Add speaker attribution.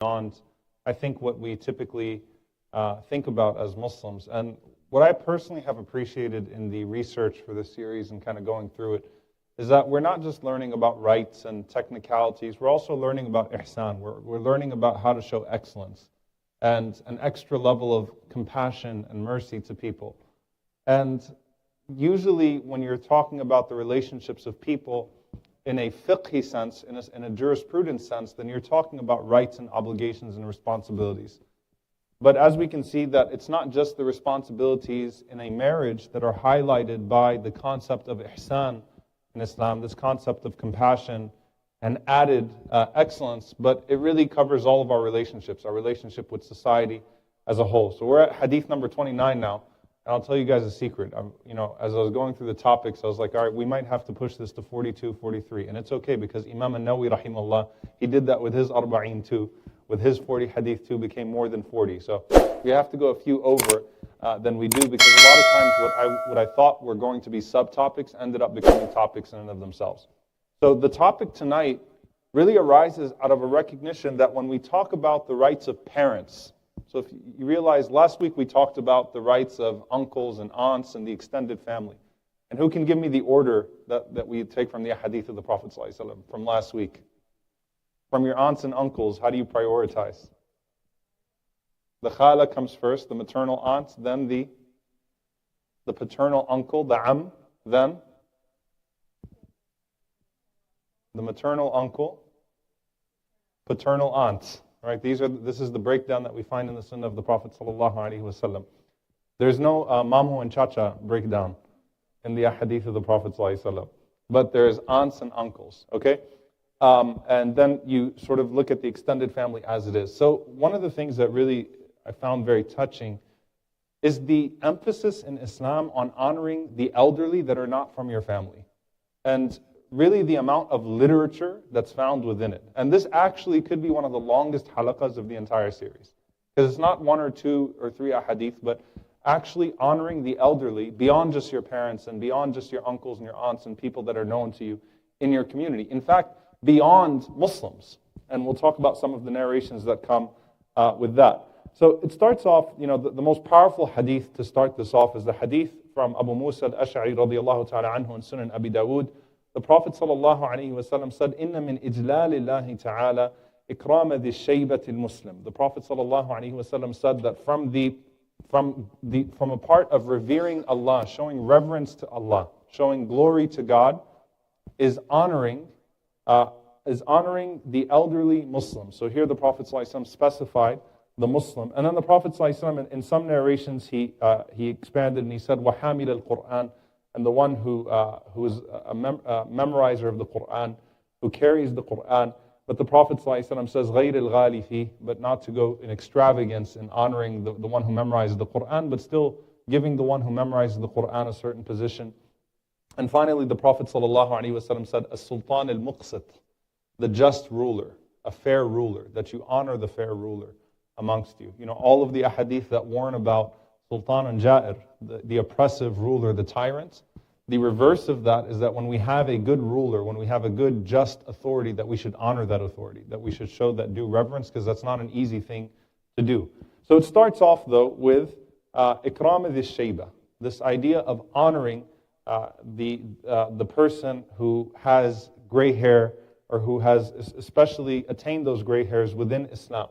Speaker 1: beyond, I think, what we typically think about as Muslims. And what I personally have appreciated in the research for this series and kind of going through it is that we're not just learning about rights and technicalities, we're also learning about ihsan. We're learning about how to show excellence and an extra level of compassion and mercy to people. And usually when you're talking about the relationships of people in a fiqhi sense, in a jurisprudence sense, then you're talking about rights and obligations and responsibilities. But as we can see that it's not just the responsibilities in a marriage that are highlighted by the concept of ihsan in Islam, this concept of compassion and added excellence, but it really covers all of our relationship with society as a whole. So we're at hadith number 29 now, and I'll tell you guys a secret. As I was going through the topics, I was like, all right, we might have to push this to 42, 43, and it's okay because Imam an-Nawawi rahimahullah, he did that with his arba'in too. With his 40 hadith too became more than 40. So we have to go a few over than we do because a lot of times what I thought were going to be subtopics ended up becoming topics in and of themselves. So the topic tonight really arises out of a recognition that when we talk about the rights of parents, so if you realize last week we talked about the rights of uncles and aunts and the extended family. And who can give me the order that we take from the hadith of the Prophet ﷺ from last week? From your aunts and uncles, how do you prioritize? The khala comes first, the maternal aunt, then the paternal uncle, the am, then the maternal uncle, paternal aunt. Right? This is the breakdown that we find in the Sunnah of the Prophet ﷺ. There's no mamu and chacha breakdown in the hadith of the Prophet ﷺ, but there's aunts and uncles. Okay. And then you sort of look at the extended family as it is. So one of the things that really I found very touching is the emphasis in Islam on honoring the elderly that are not from your family. And really the amount of literature that's found within it. And this actually could be one of the longest halaqas of the entire series. Because it's not one or two or three ahadith, but actually honoring the elderly beyond just your parents and beyond just your uncles and your aunts and people that are known to you in your community. In fact, beyond Muslims. And we'll talk about some of the narrations that come with that. So it starts off, the most powerful hadith to start this off is the hadith from Abu Musa al-Ash'ari radiyallahu ta'ala anhu in Sunan Abi Dawood. The Prophet sallallahu alayhi wa sallam said, "Inna min ijlalillahi ta'ala ikrama dhi shaybati al-Muslim." The Prophet sallallahu alayhi wa sallam said that from a part of revering Allah, showing reverence to Allah, showing glory to God, is honoring the elderly Muslim. So here the Prophet ﷺ specified the Muslim. And then the Prophet ﷺ, in some narrations, he expanded and he said, وَحَامِلَ الْقُرْآنِ, and the one who is a memorizer of the Qur'an, who carries the Qur'an. But the Prophet ﷺ says, غَيْرِ الْغَالِ فِيهِ, but not to go in extravagance in honoring the one who memorizes the Qur'an, but still giving the one who memorizes the Qur'an a certain position. And finally, the Prophet ﷺ said, as-sultan al-muqsit, the just ruler, a fair ruler, that you honor the fair ruler amongst you. All of the ahadith that warn about sultan and ja'ir, the oppressive ruler, the tyrant, the reverse of that is that when we have a good ruler, when we have a good, just authority, that we should honor that authority, that we should show that due reverence, because that's not an easy thing to do. So it starts off, though, with ikram al-shayba, this idea of honoring the person who has gray hair or who has especially attained those gray hairs within Islam.